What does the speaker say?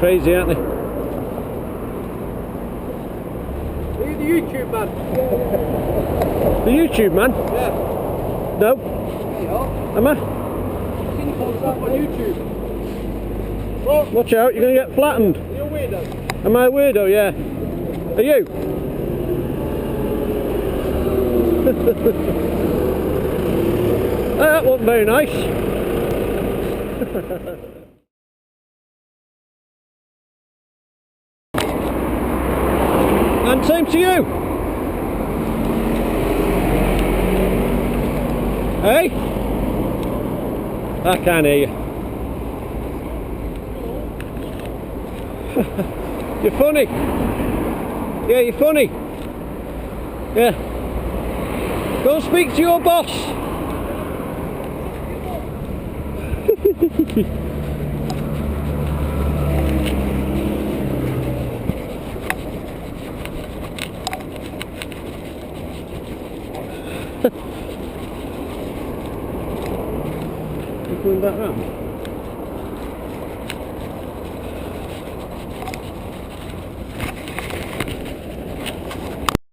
Crazy, aren't they? Are you the YouTube man? The YouTube man? Yeah. No. There you are. Am I? I've seen you post stuff on YouTube. Well, Watch out, you're going to get flattened. are you a weirdo? Am I a weirdo? Yeah. Are you? That wasn't very nice. And same to you. Hey? I can't hear you. You're funny. Yeah, you're funny. Yeah. Go and speak to your boss. You're going back round?